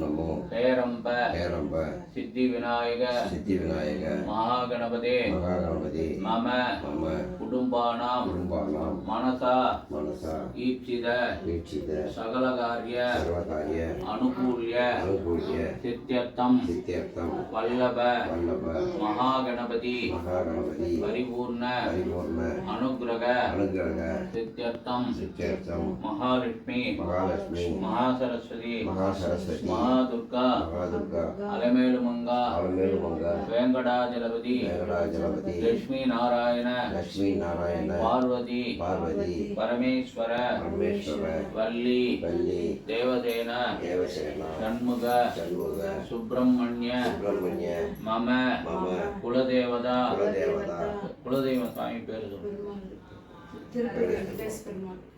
நமோ பேரம்ப பேரம்ப சித்தி விநாயக சித்தி விநாயக மகாகணபதே மகாகணபதி மம மம குடும்பானாம் குடும்பானாம் மனசா மனசா ஈப்சித வீட்சித சகலகாரிய சர்வகாரிய அனுகூல்ய அனுகூல்ய சித்தியர்த்தம் சித்தியர்த்தம் வல்லப வல்லப மகாகணபதி மகாகணபதி பரிபூர்ண பரிபூர்ண அனுக்கிரக அனுகிரக சித்தியர்த்தம் சித்தியர்த்தம் மகாலட்சுமி மகாலட்சுமி மகாசரஸ்வதி மகாசரஸ்வதி மகாதுர்கா மகாதுர்கா அலமேலுமங்கா அலமேலுமங்க வேங்கடாஜலபதி வேங்கடாஜலபதி லட்சுமி நாராயண லட்சுமி நாராயண பார்வதி பார்வதி பரமேஸ்வர பரமேஸ்வர வள்ளி வள்ளி தேவசேன தேவசேனா ஷண்முக சண்முக சுப்பிரமணிய சுப்பிரமணிய மம மம குலதேவதா குலதேவதா குலதெய்வ சாமி பேரு சொல்லு.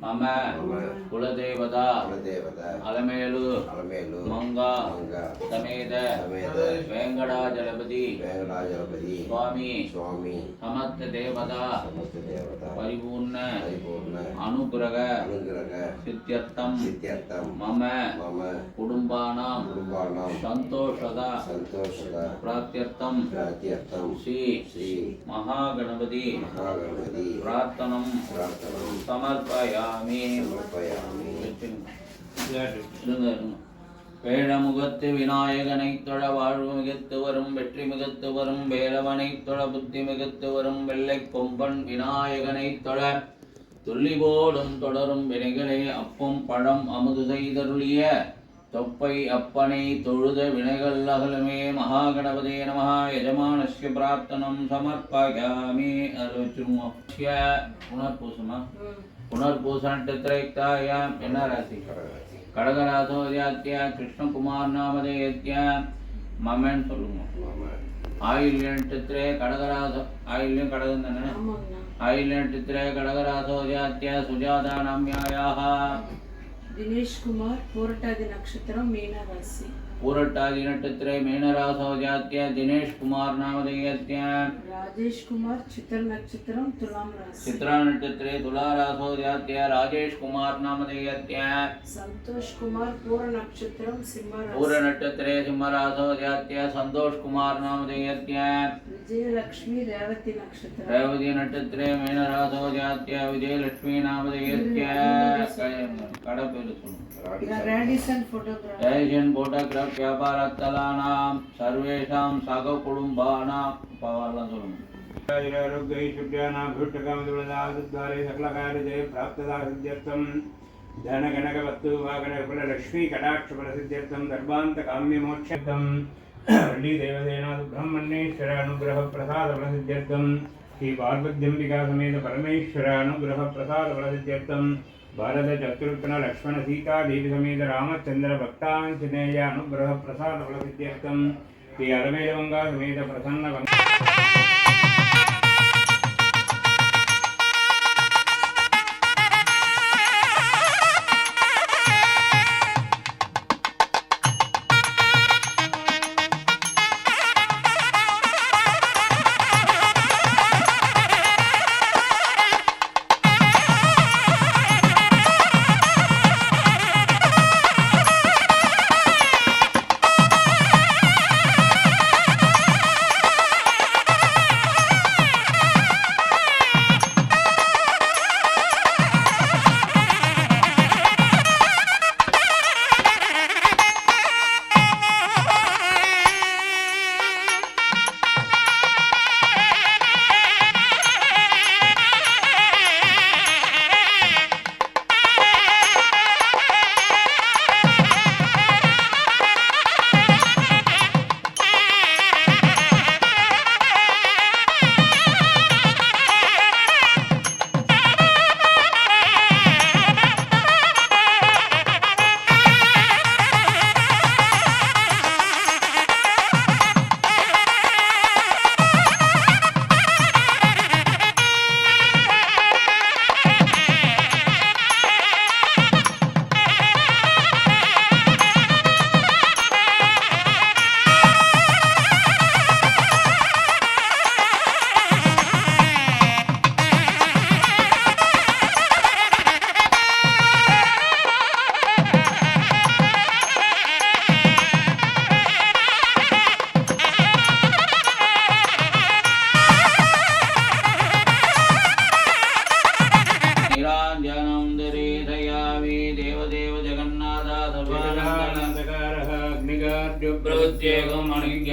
மம மம குலதேவதா குலதேவதா அலமேலு அலமேலு மங்கா மங்கா சமேத சமேத வேங்கடாஜலபதி வேங்கடாஜலபதி சுவாமி சுவாமி சமஸ்த தேவதா சமஸ்த தேவதா பரிபூர்ண பரிபூர்ண அனுகிரக அனுகிரக சித்தியர்த்தம் சித்தியர்த்தம் மம மம குடும்பானாம் குடும்பானாம் சந்தோஷதா சந்தோஷத பிராப்தியர்த்தம் பிரார்த்தியர்த்தம் ஸ்ரீ ஸ்ரீ மகாகணபதி மகாகணபதி பிரார்த்தனம் பிரார்த்தனம் சமர்ப்பயாமி சமர்ப்பயாமி வேழமுகத்து விநாயகனை தொழ வாழ்வு மிகுத்து வரும் வெற்றி மிகுத்து வரும் வேலவனை தொழ புத்தி மிகுத்து வரும் வெள்ளை கொம்பன் விநாயகனை தொழ துள்ளி போடும் தொடரும் வினைகளை அப்பும் பழம் அமுது செய்தருளிய தொப்பை அப்பனை தொழுத வினைகள் அகலுமே மகாகணபதே நம யஜமானஸ்ய பிரார்த்தனம் சமர்ப்பயாமி அருச்சுமோக்ஷ்ய புனர்பூசமா புனர்பூசணத்திரைக்தாயாம் என்ன ராசி கடகராசோதியாத்திய கிருஷ்ணகுமார் நாமதேயத்திய மமன் சொல்லுங்க ஆயில்ய நட்சத்திரே கடகராச ஆயில்யம் கடகம் தானே ஆயில்ய நட்சத்திரே கடகராசோதியாத்திய சுஜாதா நாம்யாயாः दिनेश कुमार पूरटादि नक्षत्रम मीन राशि पूरटादि नक्षत्रे मीनरासो जात्य दिनेश कुमार नामधेयस्य राजेश कुमार चित्र नक्षत्रम तुलाम राशि चित्रा नक्षत्रे तुलारासो जात्य राजेश कुमार नामधेयस्य संतोष कुमार पूर नक्षत्रम सिंह राशि पूर नक्षत्रे सिंहरासो जात्य संतोष कुमार नामधेयस्य विजय लक्ष्मी रेवती नक्षत्र रेवती नक्षत्रे मीनरासो जात्य विजय लक्ष्मी नामधेयस्य कडपेरु रेडिसन फोटोग्राफ एशियन फोटोग्राफ व्यापारस्थलानां सर्वेषां सागकुटुम्बानां पवारला சொல்லுங்க आरोग्य शुद्धानां भूतकामदुलदाद्वारे सकलकार्यजय प्राप्तदा सिद्ध्यर्थं धनगणकवस्तु वागणकुललक्ष्मी कटाक्षफलसिद्ध्यर्थं गर्भान्तकाम्यमोक्षर्थं वल्लीदेवसेना सुब्रह्मण्येश्वरानुग्रहप्रसादफलसिद्ध्यर्थं श्रीपार्वत्यम्बिका समेत परमेश्वरानुग्रहप्रसादफलसिद्ध्यर्थं भारत शत्रुघ्न लक्ष्मण सीता देवी समेत रामचंद्र भक्तांजनेय अनुग्रह प्रसाद फलसिद्ध्यर्थं श्री अलमेलमंगा समेत प्रसन्न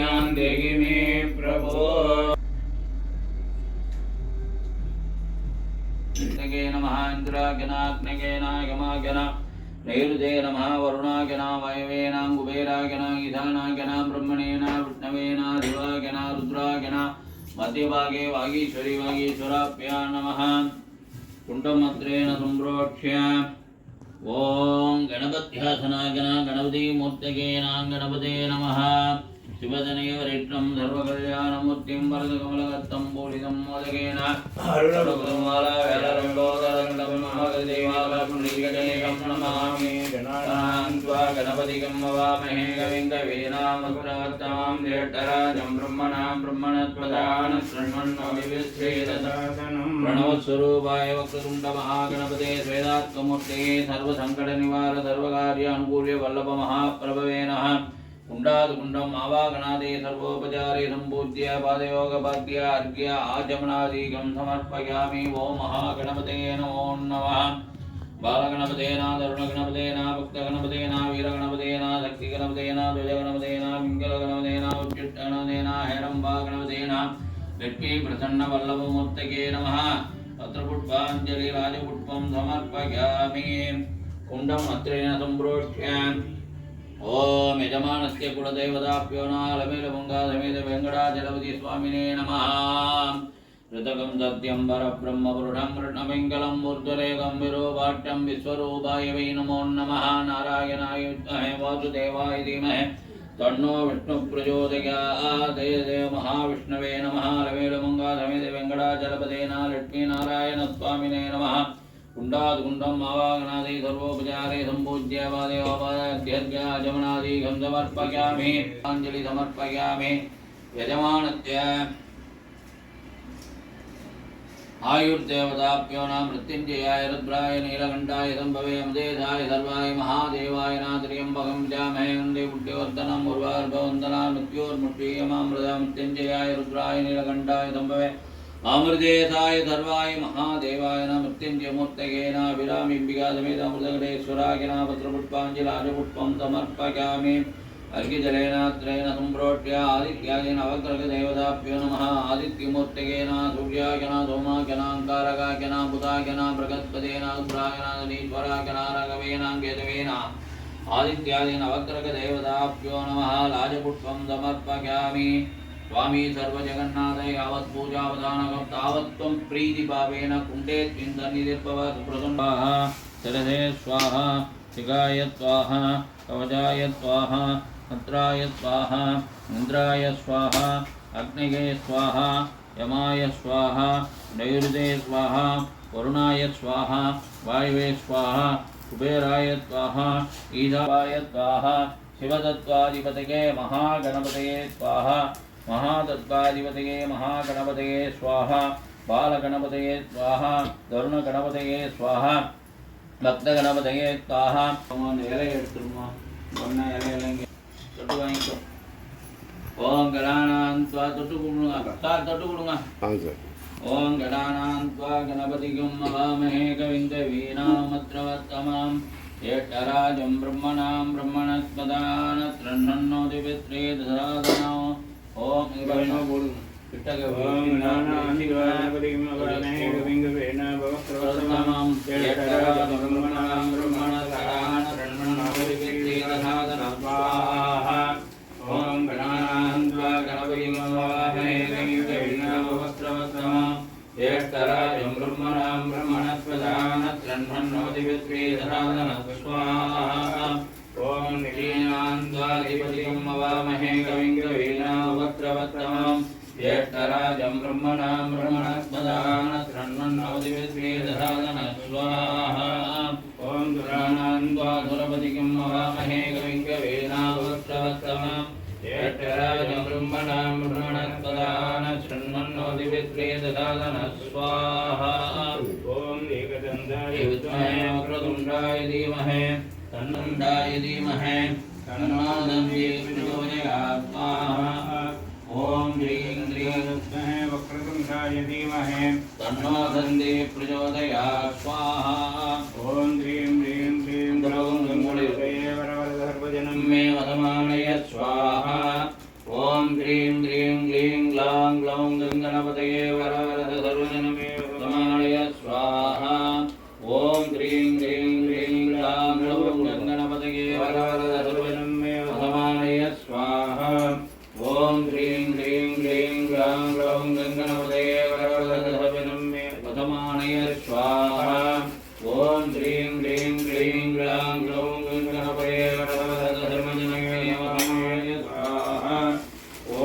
आरोग्यान् देहि मे प्रभो नमः इंद्राग्नाग्नगे नागमागना नैरुदे नमः वरुणागना वायवेना कुबेरागना ईशानागना ब्रह्मणेना विष्णवेना दिवागना रुद्रागना मध्यभागे वागीश्वरी वागीश्वराभ्यां नमः कुण्डमन्त्रेण सम्प्रोक्ष्य ओम गणपत्यासनागना गणपति मूर्तयेना गणपते नमः शिवजनैवरिष्टं सर्वकल्याणमूर्तिं वरदकमलगत्तं पूरितं मोदकेन अरुणकुमाला वेलरम्बोदरण्डं महादेवालपुण्डिकटेकं नमामि गणानान्त्वा गणपतिं नमामहे कविं कवीनामग्रवत्तां ज्येष्ठराजं ब्रह्मणां ब्रह्मणस्पदान शृण्वन्नोदिविश्रेदसादनं प्रणवस्वरूपाय वक्रतुण्डमहागणपते श्वेतात्ममूर्ते सर्वसङ्कटनिवार सर्वकार्यानुकूल्य वल्लभमहाप्रभवे नमः कुंडादकुंडम आवागनादे सर्वोपचारे संपूज्य पादयोगपाद्य अर्घ्य आचमनादिकं समर्पयामि ओम महागणपते नमो नमः बालगणपतेन तरुणगणपतेन भक्तगणपतेन वीरगणपतेन शक्तिगणपतेन ध्वजगणपतेन पिङ्गलगणपतेन उच्चिष्टगणपतेन हेरम्बागणपतेन लक्ष्मीप्रसन्नवल्लभमूर्तये नमः पत्रपुष्पाञ्जलि राजपुष्पं समर्पयामि कुण्डम् अत्रेण सम्प्रोक्ष्य ओम यजमानस्य कुलदेवताभ्यो नालमेलमङ्गासमेत वेङ्कटाचलपति स्वामिने नमः ऋतकं सत्यं परब्रह्मपुरुषं कृष्णमङ्गलं मूर्धरेकं विरूपाढ्यं विश्वरूपाय वै नमो नमः नारायणाय विद्महे वासुदेवाय धीमहि तन्नो विष्णुः प्रचोदयात् जय महाविष्णवे नमः अलमेलमङ्गासमेत वेङ्कटाचलपतेन लक्ष्मीनारायणस्वामिने नमः कुण्डादकुण्डम् आवागनादि सर्वोपचारे सम्पूज्य पादयोपाद्यर्घ्याचमनादिकं समर्पयामि अञ्जलि समर्पयामि यजमानस्य आयुर्देवताभ्यो नमः मृत्युञ्जयाय रुद्राय नीलकण्ठाय सम्भवे अमदेशाय सर्वाय महादेवाय नात्र्यम्बकं जामहे वन्दे बुद्धिवर्धनम् उर्वार्भवन्दना मृत्योर्मुक्षीयमामृता मृत्युञ्जयाय रुद्राय नीलकण्ठाय सम्भवे अमृतेशाय सर्वाय महादेवाय नमः मृत्युञ्जयमूर्तये नमः विरामिम्बिका समेत अमृतगणेश्वराय नमः पत्रपुष्पाञ्जलिराजपुष्पं समर्पयामि अर्घ्यजलेन त्रयेण सम्प्रोक्ष्य आदित्याय नवग्रहदेवताभ्यो नमः आदित्यमूर्तये नमः सूर्याय नमः सोमाय नमः अंगारकाय नमः बुधाय नमः बृहस्पतये नमः शुक्राय नमः शनीश्वराय नमः राघवे नमः केतवे नमः आदित्याय नवग्रहदेवताभ्यो नमः राजपुष्पं समर्पयामि स्वामी सर्वजगन्नाथ यावत् पूजावधानकं तावत् त्वं प्रीतिभावेन कुण्डे त्विन्दन्निधिर्भव सुप्रसन्नाः सरसे स्वाहा शिखाय स्वाहा कवचाय स्वाहा भद्राय स्वाहा इन्द्राय स्वाहा अग्नये स्वाहा यमाय स्वाहा नैऋते स्वाहा वरुणाय स्वाहा वायवे स्वाहा कुबेराय स्वाहा ईशावाय स्वाहा शिवतत्त्वाधिपतये महागणपतये स्वाहा महातत्त्वाधिपतये महागणपतये स्वाहा बालगणपतये स्वाहा तरुणगणपतये स्वाहा भक्तगणपतये स्वाहा इले எடுத்துருமா ஒண்ணா இலைங்க தொட்டு வாங்கிக்கோ ஓம் கணானாந்த்வா தொட்டு கொடுங்க சார் தொட்டு கொடுங்க ஓம் கணானாந்த்வா கணபதிகும் மகாமஹே கவிந்த வீணாமத்ரவத்தமாம் ஏட்டராஜம் பிரம்மணாம் பிரம்மணஸ்பதான த்ரண்ணோதிபித்ரேதசாதனோ ஓம் இவனோ போடுங்க கிட்டக ஓம் கணானாந்த்வாபதிகும் மகாமஹே கவிந்த வீணாமத்ரவத்தமாம் ஏட்டராஜம் பிரம்மணாம் பிரம்மணஸ்பதான த்ரண்ணோதிபித்ரேதசாதனோ ஸ்வாஹா ஓம் கணானாந்த்வா கணபதிகும் மகாமஹே கவிந்த வீணாமத்ரவத்தமாம் ஏட்டராஜம் பிரம்மணாம் பிரம்மணஸ்பதான த்ரண்ணோதிபித்ரேதசாதனோ ஸ்வாஹா ஓம் நிகீனாந்த்வாதிபதிகும் மகாமஹே கவிம் கவீனாவக்ரவத்தமாம் ஏட்டராஜம் பிரம்மணாம் பிரம்மணஸ்பதான த்ரண்ணோதிபித்ரேதசாதனோ ஸ்வாஹா ஓம் துராணாந்த்வாதுரபதிகும் மகாமஹே கவிம் கவீனாவக்ரவத்தமாம் ஏட்டராஜம் பிரம்மணாம் பிரம்மணஸ்பதான த்ரண்ணோதிபித்ரேதசாதனோ ஸ்வாஹா ஓம் ஏகதந்தாய வித்மஹே வக்ரதுண்டாய தீமஹே तन्नन्दाय धीमहि तन्नो दन्ति प्रचोदयात् स्वाहा ओम ह्रीं क्लीं विद्महे वक्रतुण्डाय धीमहि तन्नो दन्ति प्रचोदयात् स्वाहा ओम ह्रीं क्लीं गणपतये वरवरदर्भजनं मे वदमानय स्वाहा ओम ह्रीं क्लीं ग्लीं ग्लां ग्लौं गङ्गणपतये वरवरद सर्वजनमे समानय स्वाहा ॐ ह्रीं क्लीं ग्लीं ग्लां ग्लौं गङ्गणपतये वरवरद सर्वजनमे समानय स्वाहा ॐ ह्रीं क्लीं ग्लीं ग्लां ग्लौं गङ्गणपतये वरवरद सर्वजनमे समानय स्वाहा ॐ ह्रीं क्लीं ग्लीं ग्लां ग्लौं गङ्गणपतये वरवरद सर्वजनमे समानय स्वाहा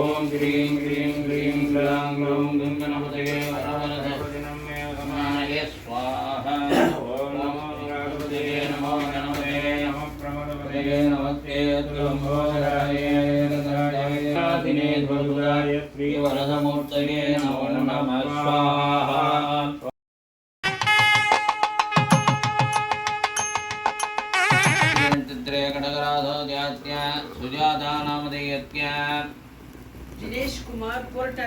ॐ ह्रीं क्लीं ग्लीं ग्लां ग्लौं गङ्गणपतये वरवरद सर्वजनमे समानय स्वाहा ॐ नमो गणपतये नमो गणपतये नमः प्रमदपतये नमस्ते त्र्यम्बकाय दिने ध्वजाय श्रीवरदमूर्तये नमो नमः स्वाहा सुजाता नामधेयस्य दिनेश कुमार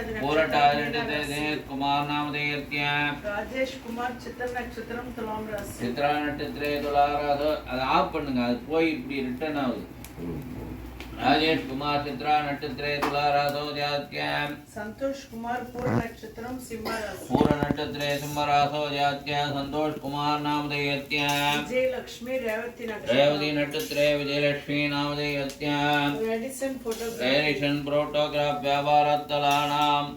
दिनेश कुमार नामधेयस्य राजेश कुमार चित्र नक्षत्रम तुलाम राशि चित्रा नक्षत्रे तुला राशि அது ஆஃப் பண்ணுங்க அது போய் இப்படி ரிட்டர்ன் ஆகுது राजेश कुमार चित्रा नक्षत्रे तुला राशौ जात्य संतोष कुमार पूर्ण नक्षत्रम सिंह राशि पूर्ण नक्षत्रे सिंह राशौ जात्य संतोष कुमार नामधेयस्य विजय लक्ष्मी रेवती नक्षत्रे विजयलक्ष्मी नामधेयस्य एडिशन फोटोग्राफ व्यापारतलानाम्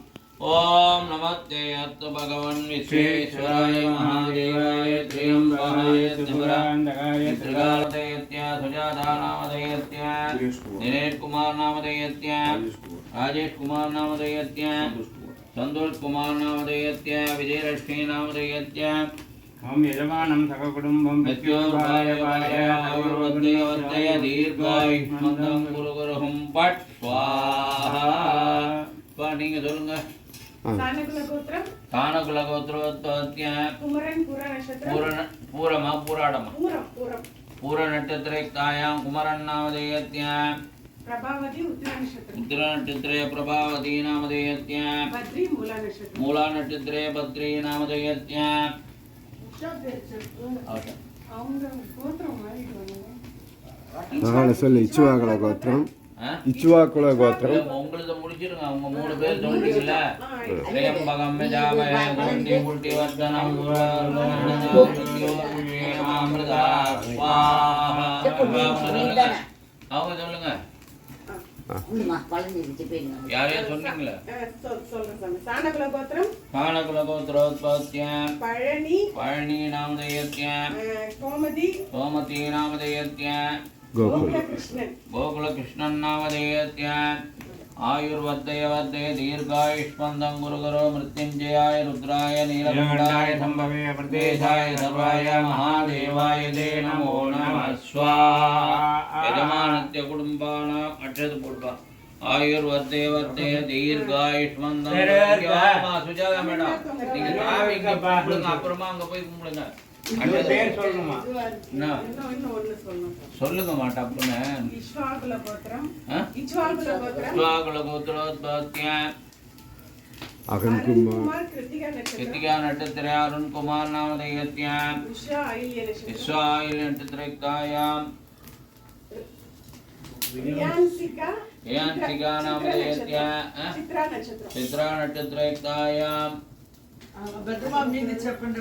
ओम नमस्ते अस्तु भगवन् विश्वेश्वराय महादेवाय त्र्यम्बकाय त्रिकालदयत्य सुजाता नामधेयस्य दिनेश कुमार नामधेयस्य राजेश कुमार नामधेयस्य संतोष कुमार नामधेयस्य विजयलक्ष्मी नामधेयस्य हम यजमानं सककुटुम्बं विद्योपायवाय दीर्घायुष्मन्तं गुरुगुरुहुं पट् स्वाहा நீங்க சொல்லுங்க सानकुल गोत्रम तानकुल गोत्रोत्पत्त्य कुमरन पूरा नक्षत्र पूरमा पूराडम पूरम पूरा नक्षत्रैक्तायां कुमरन नामधेयस्य प्रभावती उत्तर नक्षत्र नक्षत्रे प्रभावती नामधेयस्य बद्री मूला नक्षत्रे बद्री नामधेयस्य அவங்க கோத்திரம் மாறிட்டு சொல்லு இச்சுவாக்குல கோத்திரம் இச்சுவாக்குல கோத்திரம் உங்களுக்கு முடிச்சிருங்க அவங்க மூணு பேர் சொல்றீங்கல்ல த்ரியம்பகம் ஜாமய குண்டி குண்டி வர்தனம் அமிர்தா ஸ்வாஹா அவங்க சொல்லுங்க யாரையா சொன்னீங்களா सानकुल गोत्रम सानकुल गोत्रोत्पत्त्य पழனி नामधेयस्य கோமதி नामधेयस्य गोकुल कृष्णन नामधेयस्य आयुर्वर्धय दीर्घायुष्मन्दं गुरुगुरो मृत्युञ्जयाय रुद्राय नीलकण्ठाय सम्भवे प्रदेशाय सर्वाय महादेवाय ते नमो नमः स्वाहा यजमानस्य कुटुम्बानाम् अक्षत पूर्वा आयुर्वर्धय दीर्घायुष्मन्दं सुजाता மேடம் நீங்க சாமிங்க கும்பிடுங்க அப்புறமா அங்க போய் கும்பிடுங்க பேர் சொல்லணுமா சொல்லுங்க மாட்டாப்புங்க इक्ष्वाकुल गोत्रम गोत्रोत्पत्त्य अरुण कुमार कृतिका नक्षत्रे अरुण कुमार नामधेयस्य विश्वायल्य नक्षत्रैक्तायां यान्सिका नामधेयस्य चित्रा नक्षत्रैक्तायां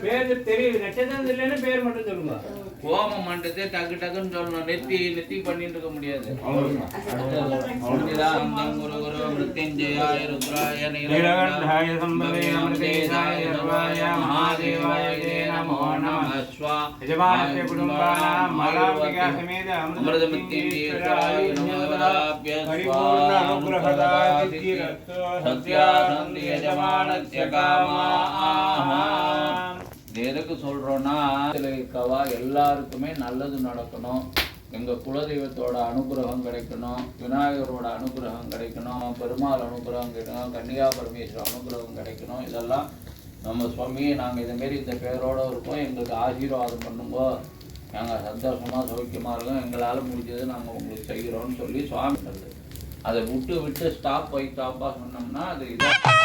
பேர் தெரியுது நட்சத்திரம் இல்லைன்னா பேர் மட்டும் சொல்லுங்க கோமம் மண்டத்தை டக்கு டக்குன்னு சொல்லணும் நெத்தி பண்ணிட்டு இருக்க முடியாது குரு குரு மிருத்யுஞ்சயாய ருத்ராய நீலகண்டாய சம்பவே அமிர்தேசாய சர்வாய மகாதேவாய தே நமோ நமः ஸ்வாஹா यजमानस्य कुटुम्बानां मालाम्बिका समेत अमृतमित्येश्वराय नमोदाभ्य परिपूर्ण अनुग्रहदाय सिद्धिरस्तु सत्यासन्ति यजमानस्य कामाः எதுக்கு சொல்றோம்னா இருக்கவா எல்லாருக்குமே நல்லது நடக்கணும், எங்க குலதெய்வத்தோட அனுகிரகம் கிடைக்கணும், விநாயகரோட அனுகிரகம் கிடைக்கணும், பெருமாள் அனுகிரகம் கிடைக்கணும், கன்னிகா பரமேஸ்வரர் அனுகிரகம் கிடைக்கணும். இதெல்லாம் நம்ம சுவாமியை நாங்கள் இதேமாரி இந்த பேரோடு இருக்கோம், எங்களுக்கு ஆசீர்வாதம் பண்ணுங்கோ, நாங்கள் சந்தோஷமாக சௌக்கியமாக இருக்கோம், எங்களால் முடிஞ்சது நாங்கள் உங்களுக்கு செய்கிறோம்னு சொல்லி சுவாமி அதை விட்டு ஸ்டாப் பை ஸ்டாப்பாக சொன்னோம்னா அது இதாக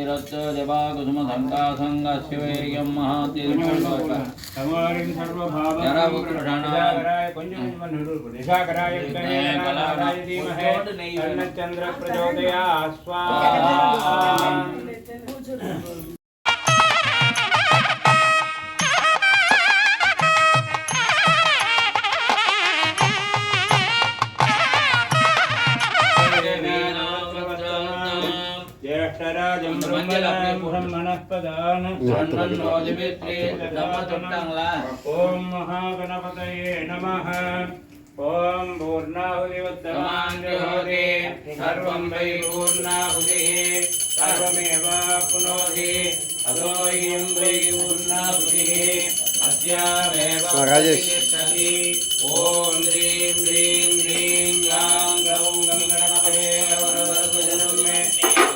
रत्न जपा कुसुम संका संग शिवेयम महातीर्थ तमोरिं सर्वभावराय निशाकराय कलाराय धीमहि अन्नचंद्र प्रचोदयात् स्वाहा ज्येष्ठराजं ब्रह्मणस्पदान् ओम महागणपतये नमः ओम पूर्णाहुतिवत्तमान्योति सर्वं वै पूर्णाहुतिः सर्वमेवाप्नोति अतो इयं वै पूर्णाहुतिः अस्यामेव प्रतिष्ठति ओम ह्रीं ह्रीं ह्रीं गां गौं गं गणपतये वरवरदजनमे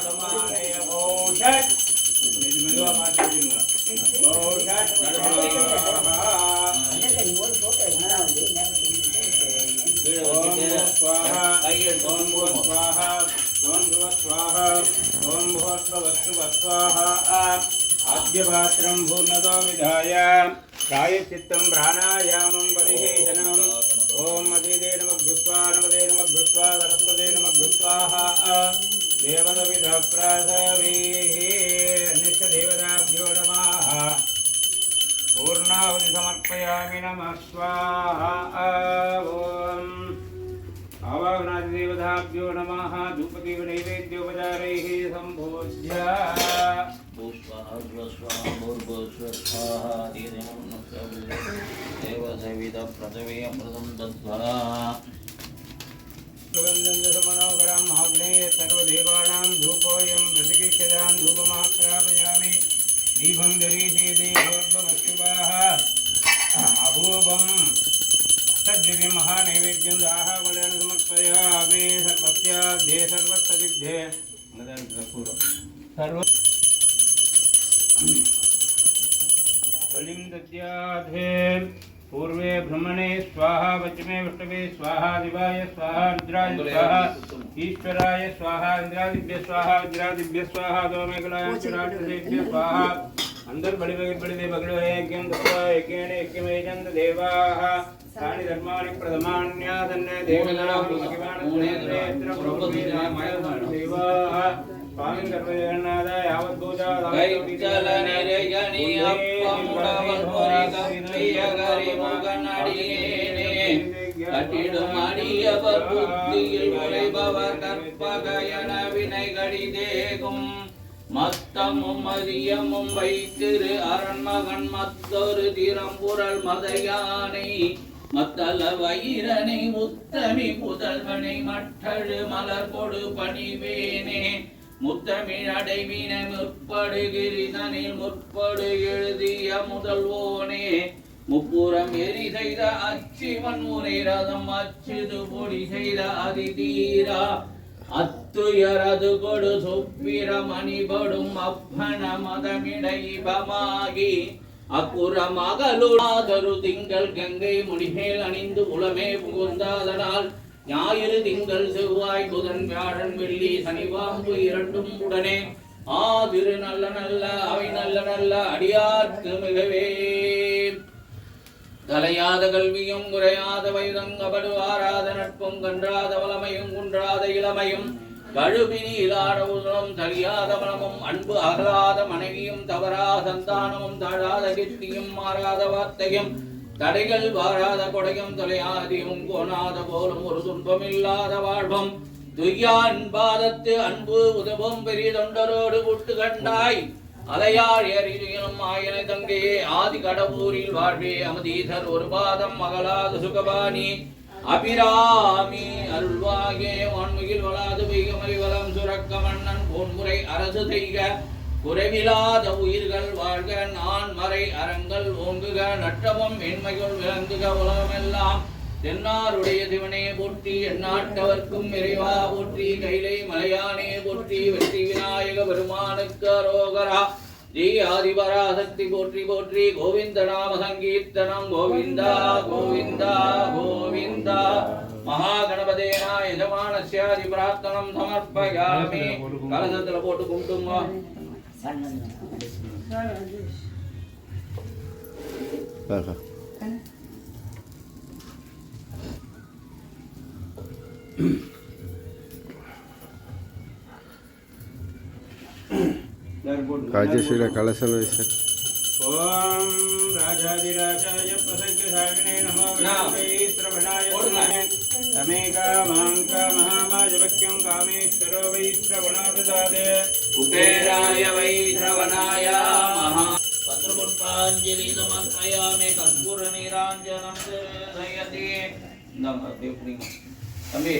समाने ओषट् मेदुवा माटिंगा ओषट् आद्यपात्रं पूर्णतो विधाय प्रायश्चित्तं प्राणायामं परिहेशनम् ॐ मतिदे नमः नमदे नमः सरस्वते नमः स्वाहा देवदविधः प्रसवीः नित्यदेवताभ्यो नमः पूर्णाहुति समर्पयामि नमः स्वाहा ॐ आवाहनादिदेवताभ्यो नमः धूपदीप नैवेद्योपचारैः सम्भोज्य सुगन्धसमनोकरम् आग्नेय सर्वदेवानां धूपोऽयं प्रतिगृह्यतां धूपमाक्रापयामि दीपं दरीषेते भवद्भवस्तुवाः अभूपम् तद्दिव्यं महानैवेद्यं दाहबलेन समर्पयामि सर्वस्याध्ये सर्वस्तदिग्धे सर्व बलिं दद्याथे पूर्वे ब्रह्मणे स्वाहा पश्चिमे विष्णवे स्वाहा दिवाय स्वाहा रुद्राय स्वाहा ईश्वराय स्वाहा इंद्रादिभ्य स्वाहा वज्रादिभ्य स्वाहा दोमेकलायंचराट्सेभ्य स्वाहा अंदर बड़े बगड़ो यज्ञं दत्वा यज्ञेन यज्ञमेजन्त देवाः तानि धर्माणि प्रथमान्यासन्ने देवताः भगवान् देवाः स्वामी सर्वजगन्नाथ यावद्भूता கைச்சல நிறையணி அப்பமுடவல் பொறி கப்பியகரி மகனடியேனே கட்டிடும் அடியவர் புத்தியில் உழைபவர் கற்பகயன வினை கடிதேகும் மத்தமும் மதியமும் வைத்திரு அரண்மகன் மத்தொரு திறம்புரல் மதையானை மத்தல வைரனை உத்தமி புதல்வனை மற்றழு மலர் கொடு பணிவேனே முத்தமிழ் அடைவின முற்படுகிரிதனில் முற்படு எழுதிய முதல்வோனே முப்புறம் எரி செய்த அச்சிவன் முறை ரதம் அச்சுது பொடி செய்த அதிதீரா அத்துயரது கொடு சுப்பிரமணிபடும் அப்பன மதமிடைபமாகி அப்புற மகளுடாதரு திங்கள் கங்கை முடிமேல் அணிந்து உளமே புகுந்தாதனால் ஞாயிறு திங்கள் செவ்வாய் புதன் வியாழன் வெள்ளி சனிவாம்பு இரண்டும் உடனே ஆதிரு நல்ல நல்ல அவை நல்ல நல்ல அடியார்க்கு மிகவே தலையாத கல்வியும் குறையாத வைதங்கபடு ஆராத நட்பும் கன்றாத வளமையும் குன்றாத இளமையும் கழுபினி இலாட உதலும் தலியாத மனமும் அன்பு அகலாத மனைவியும் தவறா சந்தானமும் தாழாத கீர்த்தியும் மாறாத வார்த்தையும் தடைகள் வாராத கொடையும் தொலையாதியும் கோணாத போலும் ஒரு துன்பமில்லாத வாழ்வும் துய்யா அன்பாதத்து அன்பு உதவும் பெரிய தொண்டரோடு விட்டு கண்டாய் அலையாள் எறியும் ஆயனை தங்கையே ஆதி கடவுரில் வாழ்வே அமதீதர் ஒரு பாதம் மகளாது சுகபாணி அபிராமி அருள்வாகே வான்மிகில் வளாது வைகமலி வளம் சுரக்க மன்னன் பொன்முறை அரசு செய்க குறைவிலாத உயிர்கள் வாழ்க நான் மறை அறங்கள் ஓங்குக நட்டமும் மென்மைகள் விளங்குக உலகமெல்லாம் தென்னாருடைய சிவனே போற்றி எந்நாட்டவர்க்கும் இறைவா போற்றி கைலை மலையானே போற்றி வெற்றி விநாயக பெருமானுக்கு அரோகரா ஜீ ஆதிபராசக்தி போற்றி போற்றி கோவிந்த நாம சங்கீர்த்தனம் கோவிந்தா கோவிந்தா கோவிந்தா மகாகணபதேனா யஜமானஸ்யாதி பிரார்த்தனம் சமர்ப்பயாமி கலசத்துல போட்டு கும்பிட்டுங்க Aha. రాజశ్రీల కళాశాల వేశారు. ఓం రాజాదిరాజాయ ప్రసజ్ఞసారిణే నమో శ్రవణాయ తమేకామాంకమహామాజవక్యం కామేశ్వరో వై శ్రవణాదదాదే కుబేరాయ వై శ్రవణాయ మహా పత్రపుష్పాంజలి సమర్పయామి కర్పూర నీరాంజనం దయతి இந்தாங்க அப்படியே பிடிங்க தம்பி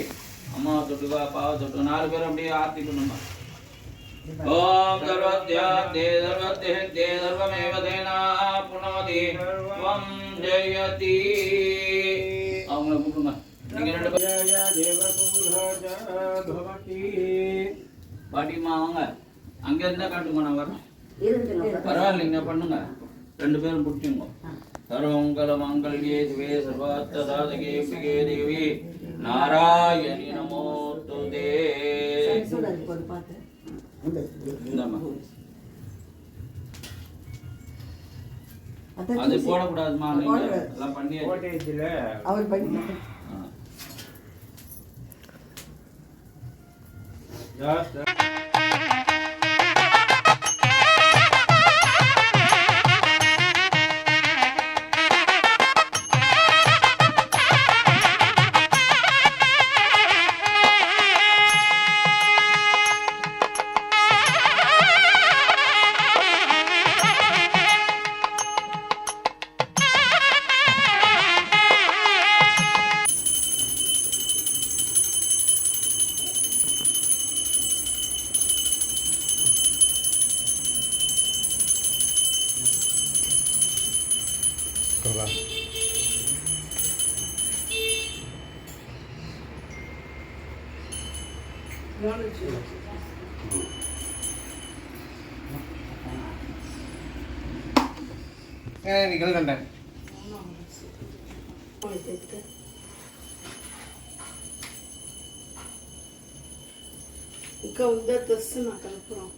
அம்மா தொட்டுக்கா பாவ தொட்டு 4 பேர் அப்படியே ஆர்த்தி பண்ணுமா ஓம் சர்வத்யாதே சர்வத்யே தே சர்வமேவ தேனா புனோதி வம் ஜெயதி அவங்கள கூப்பிடுங்க நீங்க 2 பேர் பாட்டிமா வாங்க அங்க இருந்தா காட்டுங்க நான் வரேன் பரவாயில்லைங்க பண்ணுங்க 2 பேரும் பிடிச்சுங்க சர்வமங்கல மங்கல்யே சிவே சர்வார்த்த சாதகே பிரியே தேவி நாராயணி நமோஸ்துதே அது போடக்கூடாதுமா நீங்க எல்லாம் பண்ணியாச்சு அவர் பண்ணி ఇంకా ఉందా తెస్తున్నా కలుపురం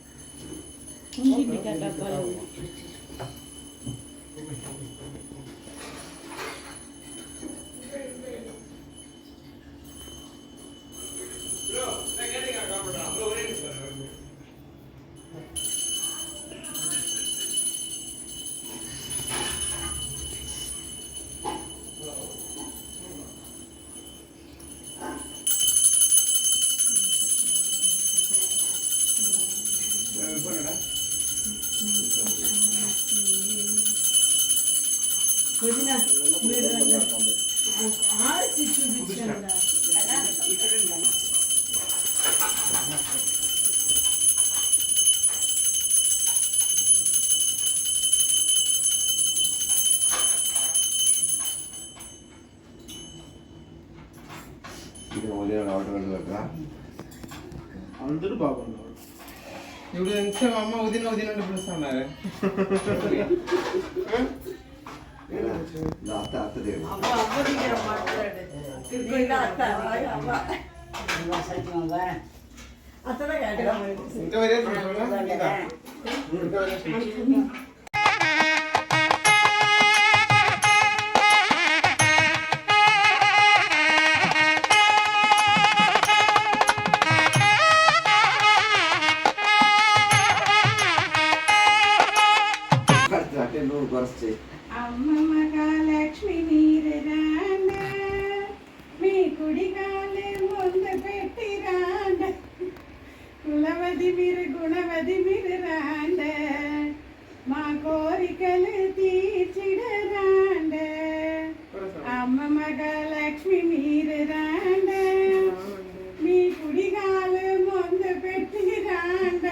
ఆర్చి చూపించండి అందరూ బాగున్నారు. ఇప్పుడు ఎంత అమ్మ ఉదిన ఉదిన అంటే పిలుస్తున్నారు. ఇంకా వేరే అమ్మ మహాలక్ష్మి మీరు రాండ మీ కుడిగాలే ముందు పెట్టి రాండ కులవది మీరు గుణవది మీరు రాండ మా కోరికలు తీర్చిడ రాండ అమ్మ మహాలక్ష్మి మీరు రాండ మీ కుడిగాలు ముందు పెట్టి రాండ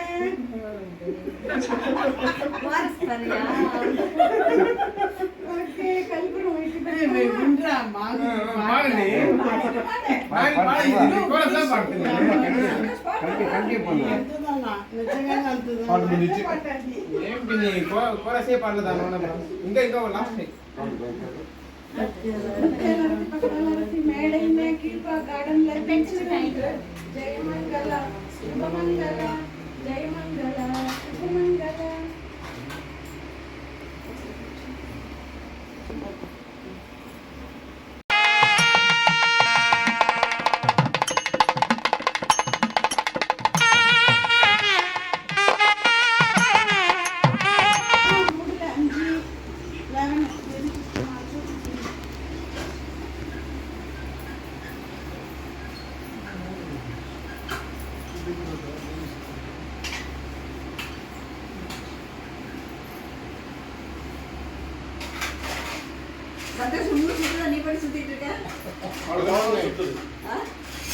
ఓకే కలుపురం ఇంకా ఇంకా లాస్ట్ మేడైన కీపా గార్డెన్ జయమంగళ శుభమంగళ జయమంగళ శుభమంగళ போய் சுத்திட்டு இருக்க அவ்வளோதான் ஆ?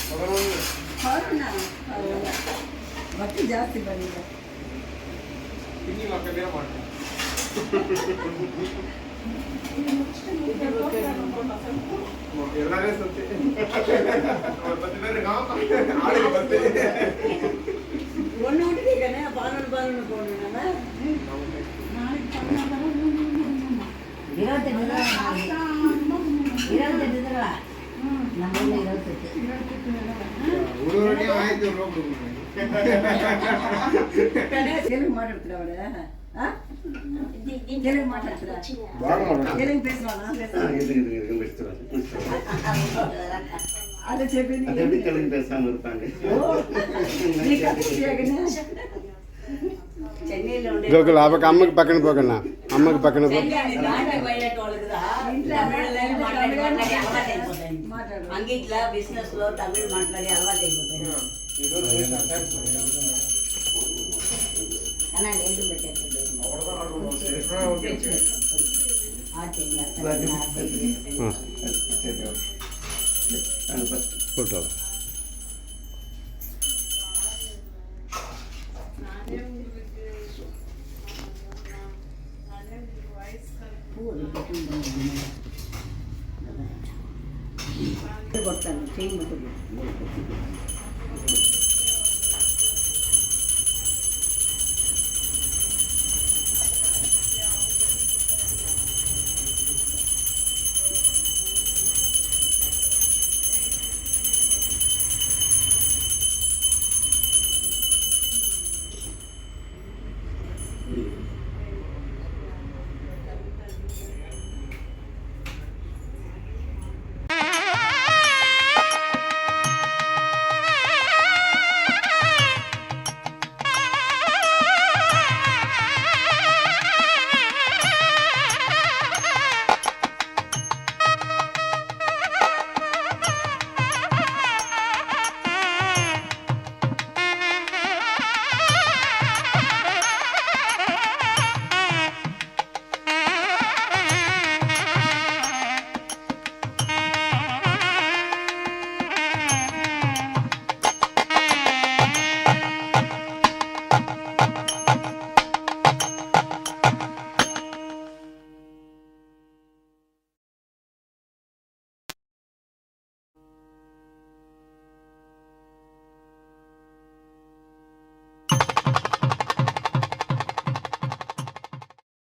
அவ்வளோதான் பரவாயில்ல பரவாயில்ல வட்டி ஜாஸ்தி பண்ணிக்க இன்னி மக்களே மாட்டேன் எல்லாரும் சுத்தி ஒரு 10 பேர் இருக்கான் ஆளுக்கு 10 ஒன்று விட்டுட்டீங்கண்ணே 11 போடணும் நம்ம நாளைக்கு 28 தடவை நம்ம ஊர்ல 28 ஒரு வாட்டியும் 1000 ரூபாய் கொடுக்கணும் தெலுங்கு மாட்டாடுறா அவட தெலுங்கு மாட்டாடுறா தெலுங்கு பேசுவானா அதை చెప్పి తెలుగు பேசாம இருப்பாங்க నీ కథ சென்னையில உண்டு గోకుల్ ఆపక అమ్మకి పక్కన పోకన్నా అమ్మకి పక్కన పో అంగిట్లా బిజినెస్ లో తమిళ్ మాట్లాడి అలవాటు అయిపోతాయి కానీ నేను పెట్టేది ఫోటో కొడతాను చెయ్యి